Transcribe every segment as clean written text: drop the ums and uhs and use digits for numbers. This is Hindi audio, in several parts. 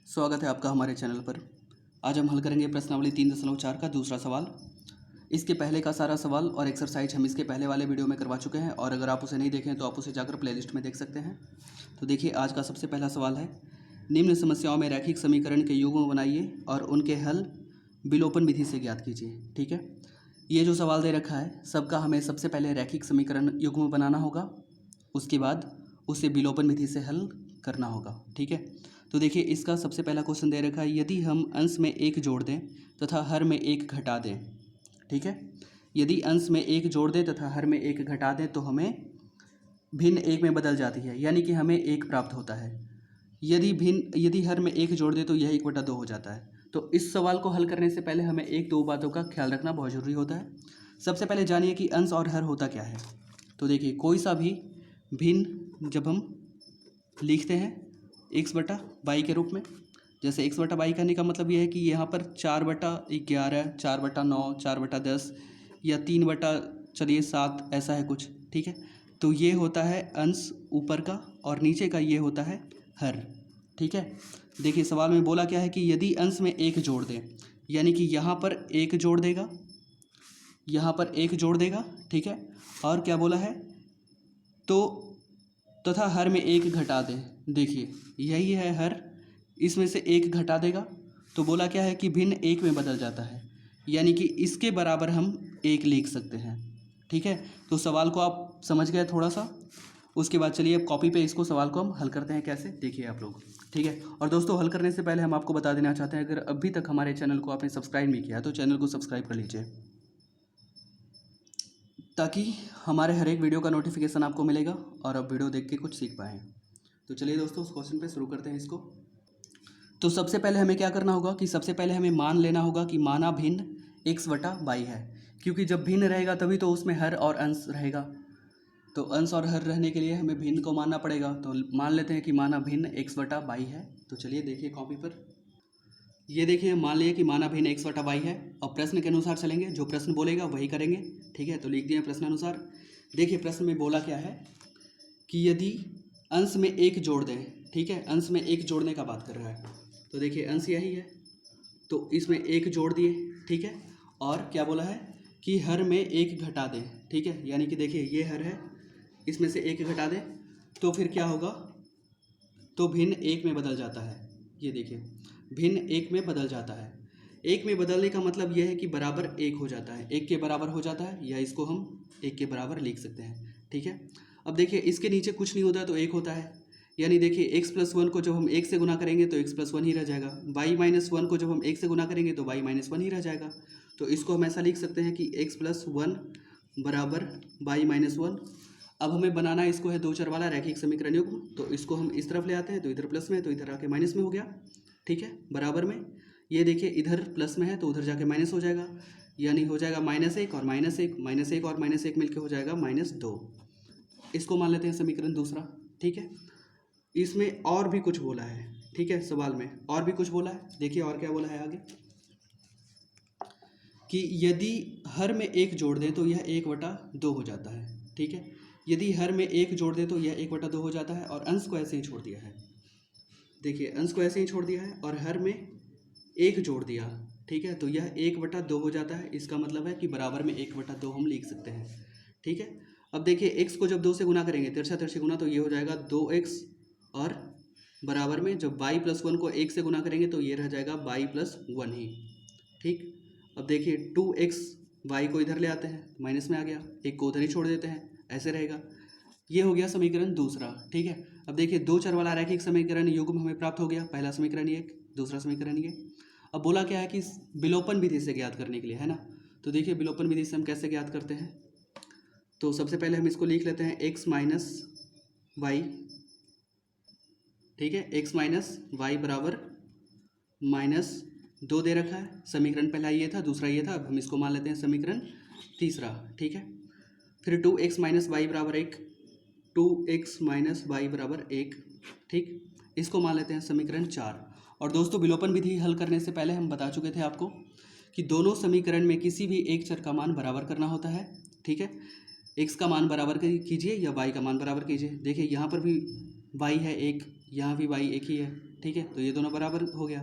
स्वागत है आपका हमारे चैनल पर। आज हम हल करेंगे प्रश्नावली 3.4 का दूसरा सवाल। इसके पहले का सारा सवाल और एक्सरसाइज हम इसके पहले वाले वीडियो में करवा चुके हैं और अगर आप उसे नहीं देखें तो आप उसे जाकर प्लेलिस्ट में देख सकते हैं। तो देखिए आज का सबसे पहला सवाल है, निम्न समस्याओं में रैखिक समीकरण के युग्म बनाइए और उनके हल विलोपन विधि से ज्ञात कीजिए। ठीक है, ये जो सवाल दे रखा है सबका हमें सबसे पहले रैखिक समीकरण युग्म बनाना होगा, उसके बाद उसे विलोपन विधि से हल करना होगा। ठीक है, तो देखिए इसका सबसे पहला क्वेश्चन दे रखा है, यदि हम अंश में एक जोड़ दें तथा हर में एक घटा दें। ठीक है, यदि अंश में एक जोड़ दें तथा हर में एक घटा दें तो हमें भिन्न एक में बदल जाती है, यानी कि हमें एक प्राप्त होता है। यदि हर में एक जोड़ दें तो यह 1/2 हो जाता है। तो इस सवाल को हल करने से पहले हमें एक दो बातों का ख्याल रखना बहुत ज़रूरी होता है। सबसे पहले जानिए कि अंश और हर होता क्या है। तो देखिए कोई सा भी भिन्न जब हम लिखते हैं x/y के रूप में, जैसे x/y कहने का मतलब यह है कि यहाँ पर 4/11, 4/9, 4/10 या 3/7 ऐसा है कुछ। ठीक है, तो ये होता है अंश ऊपर का और नीचे का ये होता है हर। ठीक है, देखिए सवाल में बोला क्या है कि यदि अंश में एक जोड़ दें, यानी कि यहाँ पर एक जोड़ देगा, यहाँ पर एक जोड़ देगा। ठीक है, और क्या बोला है तो तथा हर में एक घटा दें। देखिए यही है हर, इसमें से एक घटा देगा तो बोला क्या है कि भिन्न एक में बदल जाता है, यानी कि इसके बराबर हम एक लिख सकते हैं। ठीक है, तो सवाल को आप समझ गए थोड़ा सा। उसके बाद चलिए अब कॉपी पे इसको सवाल को हम हल करते हैं कैसे, देखिए आप लोग। ठीक है, और दोस्तों हल करने से पहले हम आपको बता देना चाहते हैं, अगर अभी तक हमारे चैनल को आपने सब्सक्राइब नहीं किया तो चैनल को सब्सक्राइब कर लीजिए, ताकि हमारे हर एक वीडियो का नोटिफिकेशन आपको मिलेगा और आप वीडियो देख के कुछ सीख पाएँ। तो चलिए दोस्तों उस क्वेश्चन पे शुरू करते हैं इसको। तो सबसे पहले हमें क्या करना होगा कि सबसे पहले हमें मान लेना होगा कि माना भिन्न x/y है, क्योंकि जब भिन्न रहेगा तभी तो उसमें हर और अंश रहेगा। तो अंश और हर रहने के लिए हमें भिन्न को मानना पड़ेगा। तो मान लेते हैं कि माना भिन्न x/y है। तो चलिए देखिए कॉपी पर, ये देखिए मान लिया कि माना भिन्न x/y है और प्रश्न के अनुसार चलेंगे, जो प्रश्न बोलेगा वही करेंगे। ठीक है, तो लिख दिए प्रश्न अनुसार। देखिए प्रश्न में बोला क्या है कि यदि अंश में एक जोड़ दें। ठीक है, अंश में एक जोड़ने का बात कर रहा है। तो देखिए अंश यही है, तो इसमें एक जोड़ दिए। ठीक है, और क्या बोला है कि हर में एक घटा दें। ठीक है, यानी कि देखिए ये हर है, इसमें से एक घटा दें तो फिर क्या होगा, तो भिन्न एक में बदल जाता है। ये देखिए भिन्न एक में बदल जाता है। एक में बदलने का मतलब यह है कि बराबर एक हो जाता है, एक के बराबर हो जाता है, या इसको हम एक के बराबर लिख सकते हैं। ठीक है, अब देखिए इसके नीचे कुछ नहीं होता है तो एक होता है, यानी देखिए x+1 को जब हम एक से गुना करेंगे तो x+1 ही रह जाएगा। y-1 को जब हम एक से गुना करेंगे तो y-1 ही रह जाएगा। तो इसको हम ऐसा लिख सकते हैं कि x+1 बराबर y-1। अब हमें बनाना इसको है दो चर वाला रैखिक समीकरण युग्म। तो इसको हम इस तरफ ले आते हैं, तो इधर प्लस में है तो इधर आके माइनस में हो गया। ठीक है, बराबर में ये देखिए इधर प्लस में है तो उधर जाके माइनस हो जाएगा, यानी हो जाएगा -1 और -1, -1 और -1 मिलके हो जाएगा -2। इसको मान लेते हैं समीकरण दूसरा। ठीक है, इसमें और भी कुछ बोला है। ठीक है, सवाल में और भी कुछ बोला है, देखिए और क्या बोला है आगे कि यदि हर में एक जोड़ दें तो यह 1/2 हो जाता है। ठीक है, यदि हर में एक जोड़ दें तो यह 1/2 हो जाता है और अंश को ऐसे ही छोड़ दिया है। देखिए अंश को ऐसे ही छोड़ दिया है और हर में एक जोड़ दिया। ठीक है, तो यह 1/2 हो जाता है। इसका मतलब है कि बराबर में 1/2 हम लिख सकते हैं। ठीक है, अब देखिए x को जब 2 से गुना करेंगे, तिरछा तिरछी गुना, तो ये हो जाएगा 2x और बराबर में जब y+1 को 1 से गुना करेंगे तो ये रह जाएगा y+1 ही। ठीक, अब देखिए 2x, y को इधर ले आते हैं माइनस में आ गया, एक को उधर ही छोड़ देते हैं, ऐसे रहेगा। ये हो गया समीकरण दूसरा। ठीक है, अब देखिए दो चर वाला रैखिक समीकरण युग्म हमें प्राप्त हो गया। पहला समीकरण ये, दूसरा समीकरण ये। अब बोला क्या है कि विलोपन विधि से ज्ञात करने के लिए, है ना। तो देखिए विलोपन विधि से हम कैसे ज्ञात करते हैं, तो सबसे पहले हम इसको लिख लेते हैं x माइनस वाई। ठीक है, x माइनस वाई बराबर -2 दे रखा है। समीकरण पहला ये था, दूसरा ये था, अब हम इसको मान लेते हैं समीकरण तीसरा। ठीक है, फिर 2x माइनस वाई बराबर 1, 2x माइनस वाई बराबर 1। ठीक, इसको मान लेते हैं समीकरण 4। और दोस्तों विलोपन विधि हल करने से पहले हम बता चुके थे आपको कि दोनों समीकरण में किसी भी एक चर का मान बराबर करना होता है। ठीक है, x का मान बराबर कीजिए या y का मान बराबर कीजिए। देखिए यहाँ पर भी y है एक, यहाँ भी y एक ही है, ठीक है, तो ये दोनों बराबर हो गया।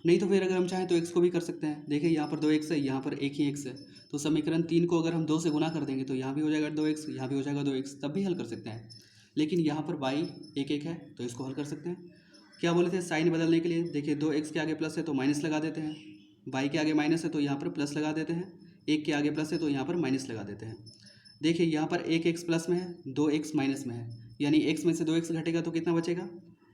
नहीं तो फिर अगर हम चाहें तो x को भी कर सकते हैं। देखिए यहाँ पर 2x है, यहाँ पर एक ही x है, तो समीकरण 3 को अगर हम 2 से गुना कर देंगे तो यहाँ भी हो जाएगा 2x, यहाँ भी हो जाएगा 2x, तब भी हल कर सकते हैं। लेकिन यहाँ पर y 1 है तो इसको हल कर सकते हैं। क्या बोले थे साइन बदलने के लिए? देखिए 2x के आगे प्लस है तो माइनस लगा देते हैं, y के आगे माइनस है तो यहाँ पर प्लस लगा देते हैं, 1 के आगे प्लस है तो यहाँ पर माइनस लगा देते हैं। देखिए यहाँ पर 1x प्लस में है, 2x माइनस में है, यानी x में से 2x घटेगा तो कितना बचेगा?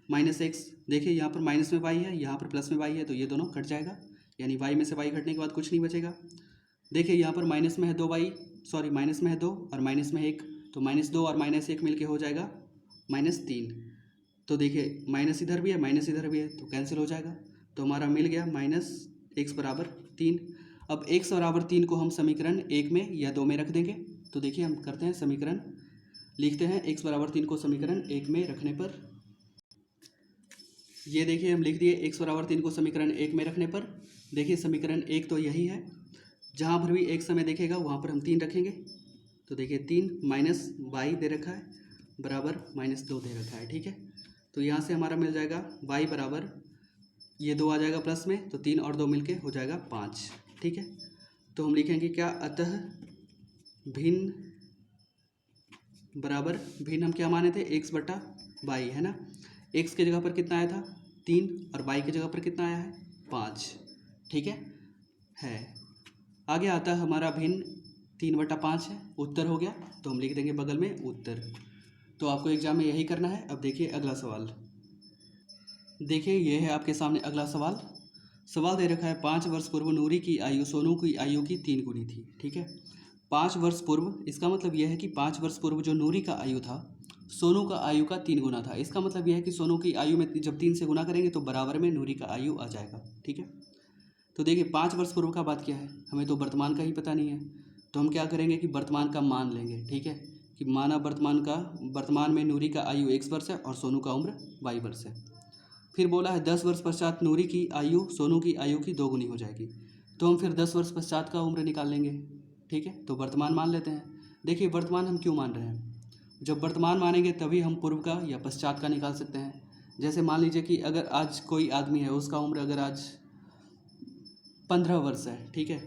-x। देखिए यहाँ पर माइनस में y है, यहाँ पर प्लस में y है, तो ये दोनों कट जाएगा, यानी y में से y घटने के बाद कुछ नहीं बचेगा। देखिए यहाँ पर माइनस में है 2y, सॉरी माइनस में है 2 और माइनस में 1, तो -2 और -1 मिलके हो जाएगा -3। तो देखिए माइनस इधर भी है, माइनस इधर भी है, तो कैंसिल हो जाएगा, तो हमारा मिल गया -x बराबर 3। अब x बराबर 3 को हम समीकरण 1 में या 2 में रख देंगे। तो देखिए हम करते हैं समीकरण, लिखते हैं x बराबर 3 को समीकरण 1 में रखने पर, ये देखिए हम लिख दिए x बराबर 3 को समीकरण 1 में रखने पर। देखिए समीकरण 1 तो यही है, जहाँ पर भी एक समय देखेगा वहाँ पर हम 3 रखेंगे। तो देखिए 3 माइनस y दे रखा है बराबर -2 दे रखा है, ठीक है। तो यहाँ से हमारा मिल जाएगा y बराबर, ये 2 आ जाएगा प्लस में, तो 3 और 2 मिलके हो जाएगा 5, ठीक है। तो हम लिखेंगे क्या, अतः भिन्न बराबर, भिन्न हम क्या माने थे, x बटा y, है ना। x के जगह पर कितना आया था 3 और y की जगह पर कितना आया है 5, ठीक है। आगे आता है हमारा भिन्न 3/5 है, उत्तर हो गया, तो हम लिख देंगे बगल में उत्तर। तो आपको एग्जाम में यही करना है। अब देखिए अगला सवाल, देखिए ये है आपके सामने अगला सवाल। सवाल दे रखा है 5 वर्ष पूर्व नूरी की आयु सोनू की आयु की 3 गुनी थी, ठीक है। 5 वर्ष पूर्व, इसका मतलब यह है कि 5 वर्ष पूर्व जो नूरी का आयु था सोनू का आयु का 3 गुना था। इसका मतलब यह है कि सोनू की आयु में जब 3 से गुना करेंगे तो बराबर में नूरी का आयु आ जाएगा, ठीक है। तो देखिए 5 वर्ष पूर्व का बात क्या है, हमें तो वर्तमान का ही पता नहीं है, तो हम क्या करेंगे कि वर्तमान का मान लेंगे, ठीक है, कि माना वर्तमान में नूरी का आयु x वर्ष है और सोनू का उम्र y वर्ष है। फिर बोला है 10 वर्ष पश्चात नूरी की आयु सोनू की आयु की 2 गुनी हो जाएगी, तो हम फिर 10 वर्ष पश्चात का उम्र निकाल लेंगे, ठीक है। तो वर्तमान मान लेते हैं। देखिए वर्तमान हम क्यों मान रहे हैं, जब वर्तमान मानेंगे तभी हम पूर्व का या पश्चात का निकाल सकते हैं। जैसे मान लीजिए कि अगर आज कोई आदमी है, उसका उम्र अगर आज 15 वर्ष है, ठीक है,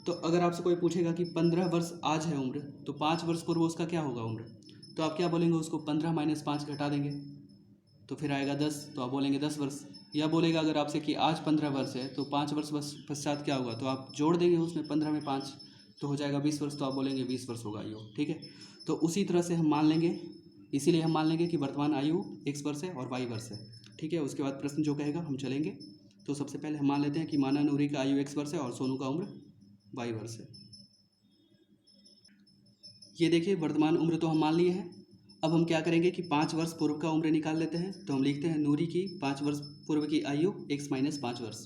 तो अगर आपसे कोई पूछेगा कि 15 वर्ष आज है उम्र, तो 5 वर्ष पूर्व उसका क्या होगा उम्र, तो आप क्या बोलेंगे, उसको 15 - 5 घटा देंगे तो फिर आएगा 10, तो आप बोलेंगे 10 वर्ष। या बोलेगा अगर आपसे कि आज 15 वर्ष है तो 5 वर्ष पश्चात क्या होगा, तो आप जोड़ देंगे उसमें 15 में 5 तो हो जाएगा 20 वर्ष, तो आप बोलेंगे 20 वर्ष होगा आयु, ठीक है। तो उसी तरह से हम मान लेंगे, इसीलिए हम मान लेंगे कि वर्तमान आयु x वर्ष है और y वर्ष है, ठीक है। उसके बाद प्रश्न जो कहेगा हम चलेंगे। तो सबसे पहले हम मान लेते हैं कि माना नूरी का आयु x वर्ष है और सोनू का उम्र y वर्ष है। ये देखिए वर्तमान उम्र तो हम मान लिए हैं। अब हम क्या करेंगे कि 5 वर्ष पूर्व का उम्र निकाल लेते हैं। तो हम लिखते हैं नूरी की 5 वर्ष पूर्व की आयु x - 5 वर्ष,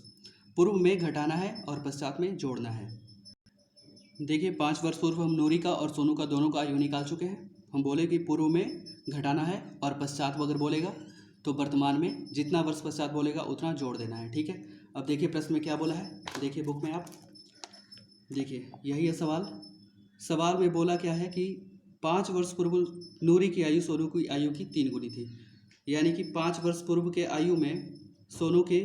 पूर्व में घटाना है और पश्चात में जोड़ना है। देखिए 5 वर्ष पूर्व हम नूरी का और सोनू का दोनों का आयु निकाल चुके हैं। हम बोले कि पूर्व में घटाना है और पश्चात अगर बोलेगा तो वर्तमान में जितना वर्ष पश्चात बोलेगा उतना जोड़ देना है, ठीक है। अब देखिए प्रश्न में क्या बोला है, देखिए बुक में आप देखिए यही है सवाल। सवाल में बोला क्या है कि 5 वर्ष पूर्व नूरी की आयु सोनू की आयु की 3 गुनी थी, यानी कि 5 वर्ष पूर्व के आयु में सोनू के,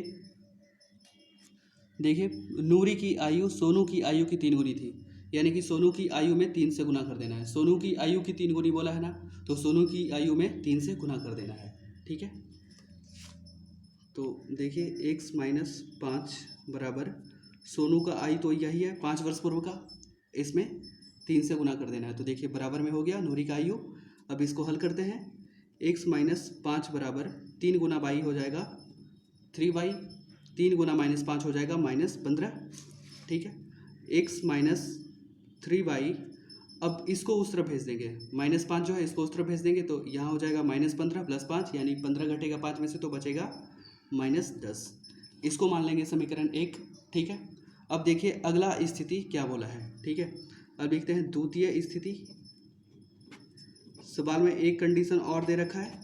देखिए नूरी की आयु सोनू की आयु की 3 गुनी थी, यानी कि सोनू की आयु में 3 से गुना कर देना है। सोनू की आयु की 3 गुनी बोला है ना, तो सोनू की आयु में 3 से गुना कर देना है, ठीक है। तो देखिए x - 5 बराबर सोनू का आयु तो यही है 5 वर्ष पूर्व का, इसमें 3 से गुना कर देना है। तो देखिए बराबर में हो गया नूरी का आयु। अब इसको हल करते हैं, x - 5 बराबर 3 गुना y हो जाएगा 3y, 3 गुना -5 हो जाएगा -15, ठीक है। x - 3y, अब इसको उस तरफ भेज देंगे, -5 जो है इसको उस तरफ भेज देंगे, तो यहाँ हो जाएगा -15 + 5, यानी 15 घटेगा 5 में से तो बचेगा -10। इसको मान लेंगे समीकरण 1, ठीक है। अब देखिए अगला स्थिति क्या बोला है, ठीक है। अब देखते हैं द्वितीय स्थिति। सवाल में एक कंडीशन और दे रखा है,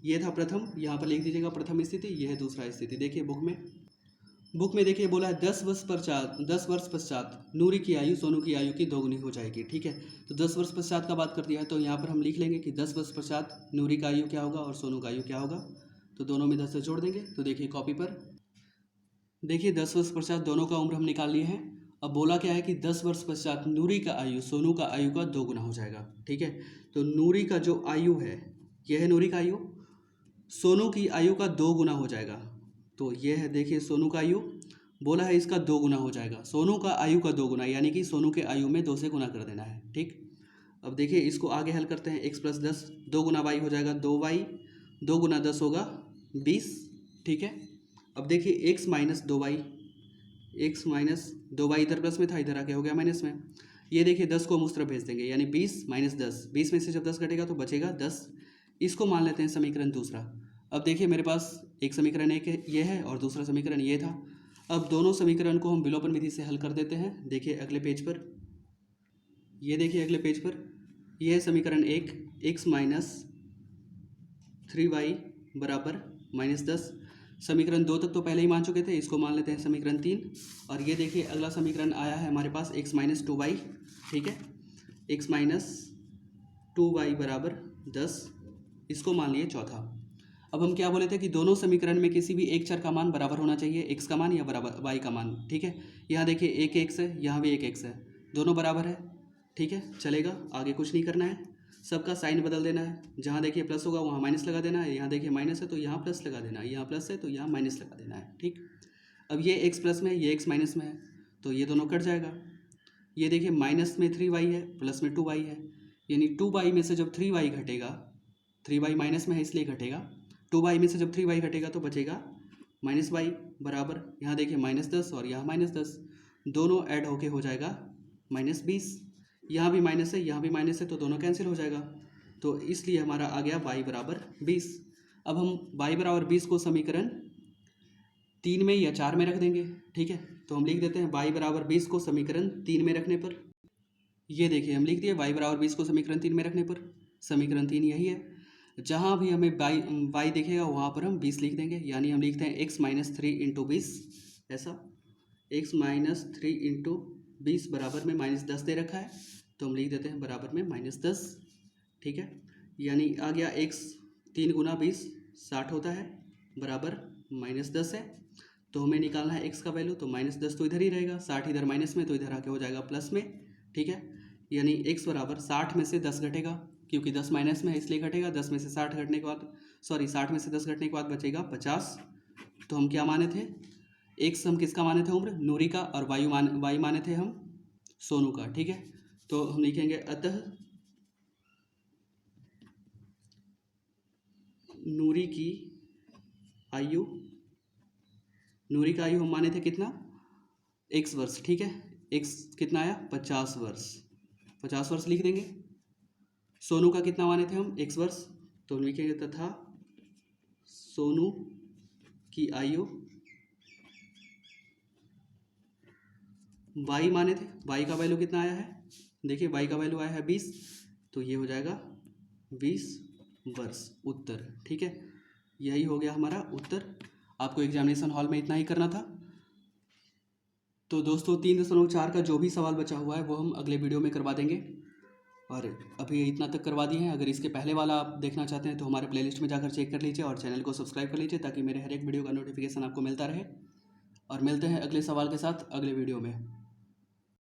ये था प्रथम, यहाँ पर लिख दीजिएगा प्रथम स्थिति, यह है दूसरा स्थिति। देखिए बुक में देखिए बोला है 10 वर्ष पश्चात नूरी की आयु सोनू की आयु की 2 गुनी हो जाएगी, ठीक है। तो 10 वर्ष पश्चात का बात कर दिया है, तो यहाँ पर हम लिख लेंगे कि 10 वर्ष पश्चात नूरी का आयु क्या होगा और सोनू का आयु क्या होगा। तो दोनों में 10 से जोड़ देंगे। तो देखिए कॉपी पर, देखिए 10 वर्ष पश्चात दोनों का उम्र हम निकाल लिए हैं। अब बोला क्या है कि 10 वर्ष पश्चात नूरी का आयु सोनू का आयु का 2 गुना हो जाएगा। ठीक है, तो नूरी का जो आयु है, यह है नूरी का आयु, सोनू की आयु का 2 गुना हो जाएगा। तो यह है, देखिए सोनू का आयु बोला है इसका 2 गुना हो जाएगा। सोनू का आयु का 2 गुना, यानी कि सोनू के आयु में 2 से गुना कर देना है। ठीक, अब देखिए इसको आगे हल करते हैं। x + 10 2 गुना y हो जाएगा 2y, 2 गुना 10 होगा 20। ठीक है, अब देखिए x - 2y, x - 2y इधर प्लस में था, इधर आके हो गया माइनस में। ये देखिए 10 को हम उस तरफ भेज देंगे, यानी 20 - 10, 20 में से जब 10 घटेगा तो बचेगा 10। इसको मान लेते हैं समीकरण दूसरा। अब देखिए मेरे पास एक समीकरण एक ये है और दूसरा समीकरण ये था। अब दोनों समीकरण को हम विलोपन विधि से हल कर देते हैं। देखिए अगले पेज पर, ये देखिए अगले पेज पर, यह है समीकरण 1, x - 3y बराबर -10। समीकरण 2 तक तो पहले ही मान चुके थे, इसको मान लेते हैं समीकरण 3। और ये देखिए अगला समीकरण आया है हमारे पास x - 2y। ठीक है, x - 2y बराबर 10, इसको मान लिए चौथा। अब हम क्या बोले थे कि दोनों समीकरण में किसी भी एक चर का मान बराबर होना चाहिए, x का मान या बराबर y का मान। ठीक है, यहाँ देखिए एक x है, यहाँ भी एक x है, दोनों बराबर है। ठीक है, चलेगा, आगे कुछ नहीं करना है, सबका साइन बदल देना है। जहाँ देखिए प्लस होगा वहाँ माइनस लगा देना है, यहाँ देखिए माइनस है तो यहाँ प्लस लगा देना है, यहाँ प्लस है तो यहाँ माइनस लगा देना है। ठीक, अब ये x प्लस में है, ये x माइनस में है, तो ये दोनों कट जाएगा। ये देखिए माइनस में 3y है, प्लस में 2y है, यानी 2y में से जब 3y घटेगा, 3y माइनस में है इसलिए घटेगा, 2y में से जब 3y घटेगा तो बचेगा -y बराबर, यहाँ देखिए -10 और यहाँ -10, दोनों ऐड होके हो जाएगा -20। यहाँ भी माइनस है, यहाँ भी माइनस है, तो दोनों कैंसिल हो जाएगा। तो इसलिए हमारा आ गया y बराबर 20। अब हम y बराबर 20 को समीकरण 3 में या 4 में रख देंगे। ठीक है, तो हम लिख देते हैं y बराबर 20 को समीकरण 3 में रखने पर, ये देखिए हम लिख दिए y बराबर 20 को समीकरण 3 में रखने पर। समीकरण 3 यही है, जहाँ भी हमें y दिखेगा वहाँ पर हम 20 लिख देंगे, यानी हम लिखते हैं x - 3 × 20, ऐसा x - 3 × 20 बराबर में -10 दे रखा है, तो हम लिख देते हैं बराबर में -10। ठीक है, यानी आ गया x 3 × 20 60 होता है, बराबर -10 है। तो हमें निकालना है x का वैल्यू, तो -10 तो इधर ही रहेगा, 60 इधर माइनस में तो इधर आके हो जाएगा प्लस में। ठीक है, यानी x बराबर 60 में से 10 घटेगा, क्योंकि 10 माइनस में है इसलिए घटेगा। 10 में से 60 घटने के बाद, 60 में से 10 घटने के बाद बचेगा 50। तो हम क्या माने थे, x हम किसका माने थे उम्र, नूरी का, और y माने थे हम सोनू का। ठीक है, तो हम लिखेंगे अतः नूरी का आयु हम माने थे कितना, x वर्ष। ठीक है, x कितना आया 50 वर्ष, 50 वर्ष लिख देंगे। सोनू का कितना माने थे हम, x वर्ष, तो हम लिखेंगे तथा सोनू की आयु y माने थे, y का वैल्यू कितना आया है, देखिए y का वैल्यू आया है 20, तो ये हो जाएगा 20 वर्ष उत्तर। ठीक है, यही हो गया हमारा उत्तर। आपको एग्जामिनेशन हॉल में इतना ही करना था। तो दोस्तों 3.4 का जो भी सवाल बचा हुआ है वो हम अगले वीडियो में करवा देंगे, और अभी इतना तक करवा दिए हैं। अगर इसके पहले वाला आप देखना चाहते हैं तो हमारे प्लेलिस्ट में जाकर चेक कर लीजिए और चैनल को सब्सक्राइब कर लीजिए, ताकि मेरे हर एक वीडियो का नोटिफिकेशन आपको मिलता रहे। और मिलते हैं अगले सवाल के साथ अगले वीडियो में।